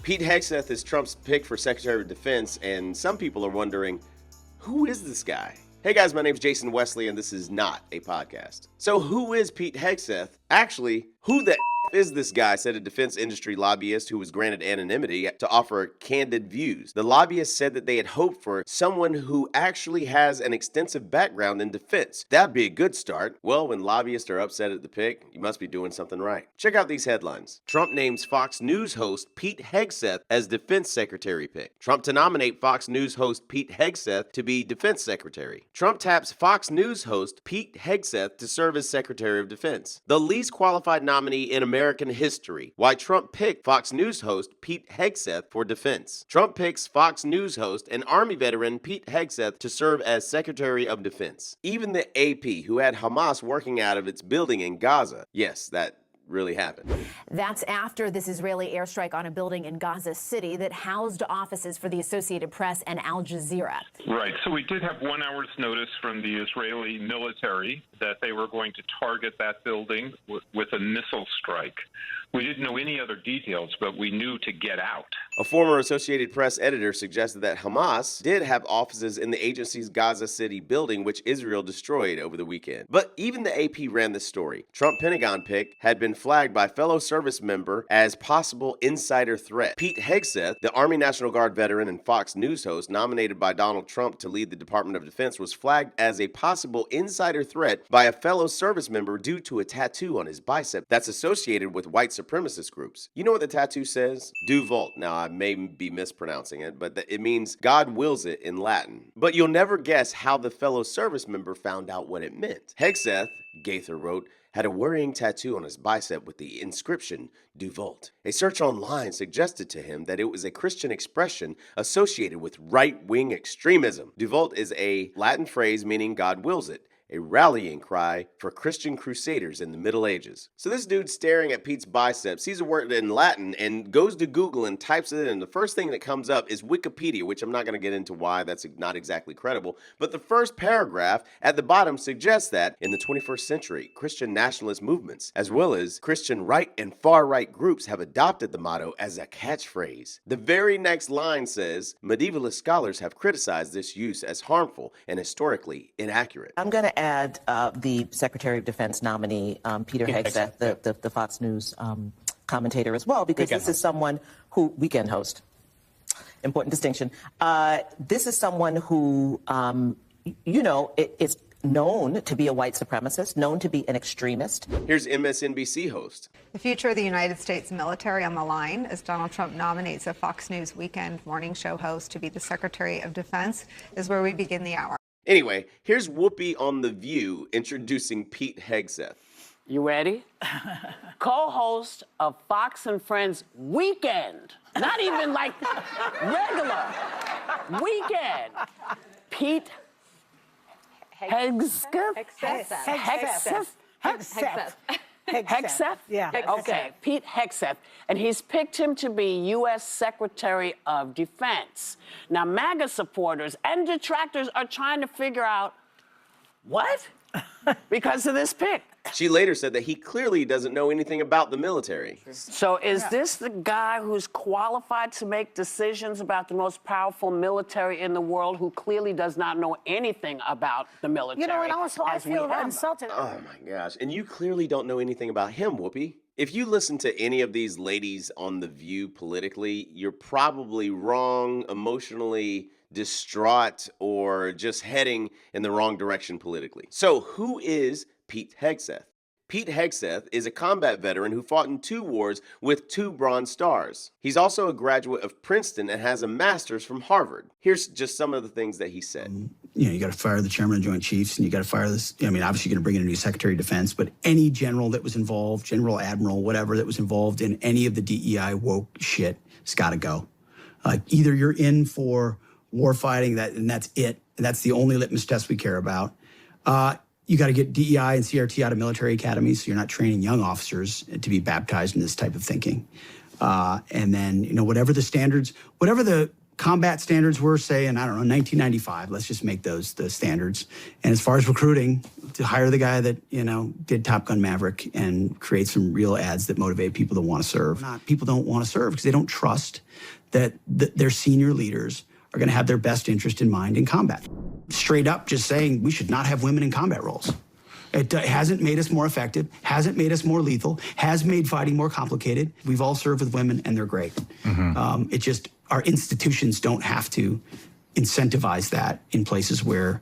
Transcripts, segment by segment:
Pete Hegseth is Trump's pick for Secretary of Defense, and some people are wondering, who is this guy? Hey guys, my name's Jason Wesley, and this is not a podcast. So who is Pete Hegseth? Actually, who the is this guy, said a defense industry lobbyist who was granted anonymity to offer candid views. The lobbyist said that they had hoped for someone who actually has an extensive background in defense. That'd be a good start. Well, when lobbyists are upset at the pick, you must be doing something right. Check out these headlines. Trump names Fox News host Pete Hegseth as defense secretary pick. Trump to nominate Fox News host Pete Hegseth to be defense secretary. Trump taps Fox News host Pete Hegseth to serve as secretary of defense. The least qualified nominee in American history. Why Trump picked Fox News host Pete Hegseth for defense. Trump picks Fox News host and Army veteran Pete Hegseth to serve as Secretary of Defense. Even the AP, who had Hamas working out of its building in Gaza, yes, that really happened. That's after this Israeli airstrike on a building in Gaza City that housed offices for the Associated Press and Al Jazeera. Right. So we did have 1 hour's notice from the Israeli military that they were going to target that building with a missile strike. We didn't know any other details, but we knew to get out. A former Associated Press editor suggested that Hamas did have offices in the agency's Gaza City building, which Israel destroyed over the weekend. But even the AP ran this story. Trump Pentagon pick had been flagged by fellow service member as possible insider threat. Pete Hegseth, the Army National Guard veteran and Fox News host nominated by Donald Trump to lead the Department of Defense, was flagged as a possible insider threat by a fellow service member due to a tattoo on his bicep that's associated with white supremacist groups. You know what the tattoo says? Du Volt. Now, I may be mispronouncing it, but it means God wills it in Latin. But you'll never guess how the fellow service member found out what it meant. Hegseth, Gaither wrote, had a worrying tattoo on his bicep with the inscription, Du Volt. A search online suggested to him that it was a Christian expression associated with right-wing extremism. Du Volt is a Latin phrase meaning God wills it, a rallying cry for Christian crusaders in the Middle Ages. So this dude staring at Pete's biceps sees a word in Latin and goes to Google and types it in. The first thing that comes up is Wikipedia, which I'm not going to get into why that's not exactly credible. But the first paragraph at the bottom suggests that in the 21st century, Christian nationalist movements, as well as Christian right and far right groups, have adopted the motto as a catchphrase. The very next line says, medievalist scholars have criticized this use as harmful and historically inaccurate. I'm going to add the Secretary of Defense nominee, Peter Hegseth, the Fox News commentator as well, because this is someone who, weekend host, important distinction. This is someone who, is known to be a white supremacist, known to be an extremist. Here's MSNBC host. The future of the United States military on the line as Donald Trump nominates a Fox News weekend morning show host to be the Secretary of Defense is where we begin the hour. Anyway, here's Whoopi on The View introducing Pete Hegseth. You ready? Co-host of Fox and Friends Weekend. Not even like regular. Weekend. Pete Hegseth? Hegseth? Yeah. Okay, Pete Hegseth. And he's picked him to be U.S. Secretary of Defense. Now, MAGA supporters and detractors are trying to figure out, what? Because of this pick. She later said that he clearly doesn't know anything about the military. So is this the guy who's qualified to make decisions about the most powerful military in the world, who clearly does not know anything about the military? You know, and also I feel insulted. Oh my gosh. And you clearly don't know anything about him, Whoopi. If you listen to any of these ladies on The View politically, you're probably wrong, emotionally distraught, or just heading in the wrong direction politically. So who is Pete Hegseth? Pete Hegseth is a combat veteran who fought in 2 wars with 2 Bronze Stars. He's also a graduate of Princeton and has a master's from Harvard. Here's just some of the things that he said. You got to fire the chairman of the Joint Chiefs, and you got to fire this. I mean, obviously, you're going to bring in a new Secretary of Defense, but any general that was involved, general, admiral, whatever, that was involved in any of the DEI woke shit has got to go. Either you're in for war fighting, and that's it, and that's the only litmus test we care about. You got to get DEI and CRT out of military academies, so you're not training young officers to be baptized in this type of thinking. And then, whatever the standards, whatever the combat standards were, say, in, I don't know, 1995. Let's just make those the standards. And as far as recruiting, to hire the guy that, did Top Gun Maverick and create some real ads that motivate people to want to serve. People don't want to serve because they don't trust that their senior leaders are going to have their best interest in mind in combat. Straight up just saying we should not have women in combat roles. It hasn't made us more effective, hasn't made us more lethal, has made fighting more complicated. We've all served with women, and they're great. It just, our institutions don't have to incentivize that in places where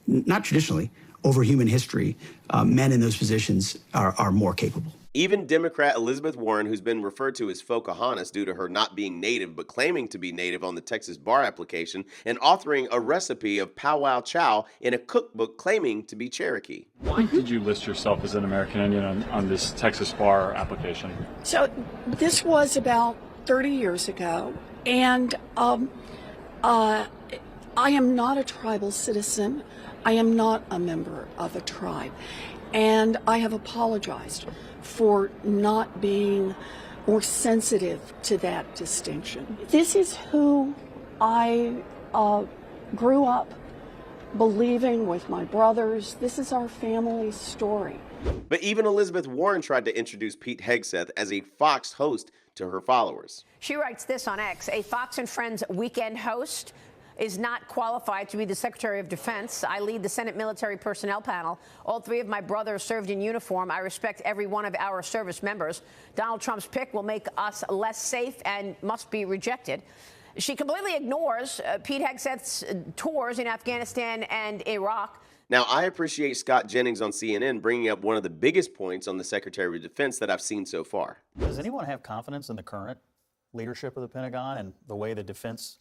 not traditionally, over human history, men in those positions are more capable. Even Democrat Elizabeth Warren, who's been referred to as Pocahontas due to her not being native but claiming to be native on the Texas bar application and authoring a recipe of powwow chow in a cookbook claiming to be Cherokee. Why did you list yourself as an American Indian on this Texas bar application? So this was about 30 years ago, and I am not a tribal citizen. I am not a member of a tribe, and I have apologized for not being more sensitive to that distinction. This is who I grew up believing with my brothers. This is our family story. But even Elizabeth Warren tried to introduce Pete Hegseth as a Fox host to her followers. She writes this on X: a Fox and Friends weekend host is not qualified to be the Secretary of Defense. I lead the Senate Military Personnel Panel. All three of my brothers served in uniform. I respect every one of our service members. Donald Trump's pick will make us less safe and must be rejected. She completely ignores Pete Hegseth's tours in Afghanistan and Iraq. Now, I appreciate Scott Jennings on CNN bringing up one of the biggest points on the Secretary of Defense that I've seen so far. Does anyone have confidence in the current leadership of the Pentagon and the way the defense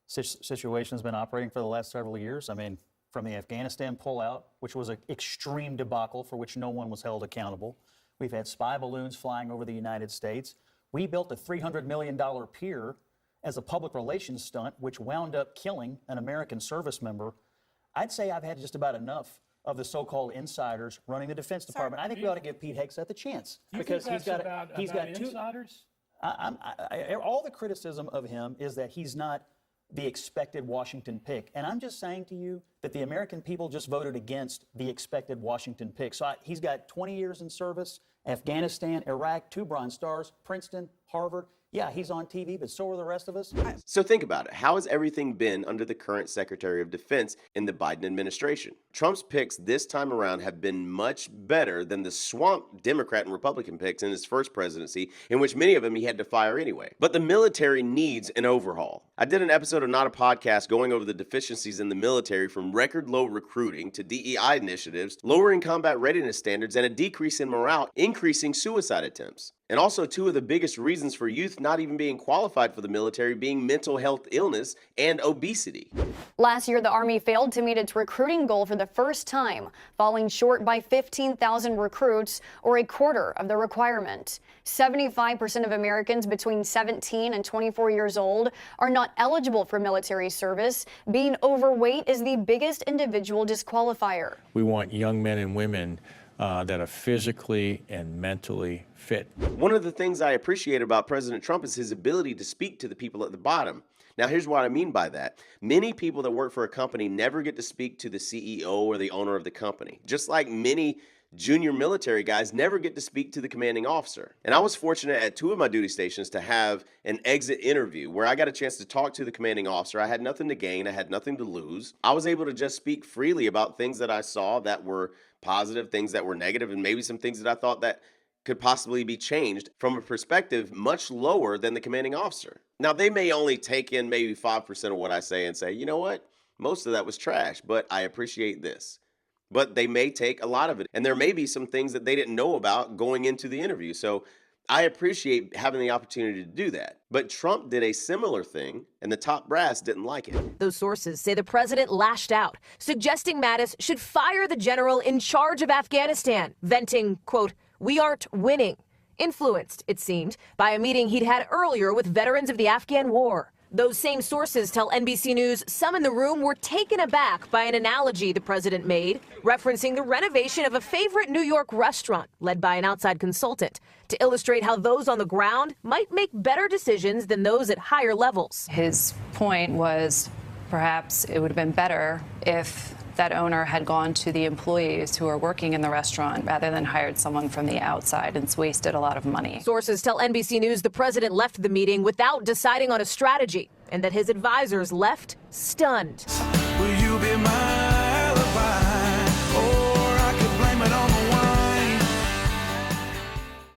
situation has been operating for the last several years? I mean, from the Afghanistan pullout, which was an extreme debacle for which no one was held accountable. We've had spy balloons flying over the United States. We built a $300 million pier as a public relations stunt, which wound up killing an American service member. I'd say I've had just about enough of the so-called insiders running the Defense Department. I think we ought to give Pete Hegseth a chance because he's got two insiders. All the criticism of him is that he's not the expected Washington pick. And I'm just saying to you that the American people just voted against the expected Washington pick. So he's got 20 years in service, Afghanistan, Iraq, 2 Bronze Stars, Princeton, Harvard. Yeah, he's on TV, but so are the rest of us. So think about it. How has everything been under the current Secretary of Defense in the Biden administration? Trump's picks this time around have been much better than the swamp Democrat and Republican picks in his first presidency, in which many of them he had to fire anyway. But the military needs an overhaul. I did an episode of Not a Podcast going over the deficiencies in the military, from record low recruiting to DEI initiatives, lowering combat readiness standards, and a decrease in morale, increasing suicide attempts. And also 2 of the biggest reasons for youth not even being qualified for the military being mental health illness and obesity. Last year, the Army failed to meet its recruiting goal for the first time, falling short by 15,000 recruits, or a quarter of the requirement. 75% of Americans between 17 and 24 years old are not eligible for military service. Being overweight is the biggest individual disqualifier. We want young men and women that are physically and mentally fit. One of the things I appreciate about President Trump is his ability to speak to the people at the bottom. Now, here's what I mean by that. Many people that work for a company never get to speak to the CEO or the owner of the company, just like many junior military guys never get to speak to the commanding officer. And I was fortunate at 2 of my duty stations to have an exit interview where I got a chance to talk to the commanding officer. I had nothing to gain. I had nothing to lose. I was able to just speak freely about things that I saw that were positive, things that were negative, and maybe some things that I thought that could possibly be changed from a perspective much lower than the commanding officer. Now, they may only take in maybe 5% of what I say and say, you know what, most of that was trash, but I appreciate this. But they may take a lot of it, and there may be some things that they didn't know about going into the interview. So I appreciate having the opportunity to do that. But Trump did a similar thing, and the top brass didn't like it. Those sources say the president lashed out, suggesting Mattis should fire the general in charge of Afghanistan, venting, quote, "We aren't winning," influenced, it seemed, by a meeting he'd had earlier with veterans of the Afghan war. Those same sources tell NBC News some in the room were taken aback by an analogy the president made, referencing the renovation of a favorite New York restaurant led by an outside consultant to illustrate how those on the ground might make better decisions than those at higher levels. His point was perhaps it would have been better if that owner had gone to the employees who are working in the restaurant rather than hired someone from the outside, and it's wasted a lot of money. Sources tell NBC News the president left the meeting without deciding on a strategy and that his advisors left stunned.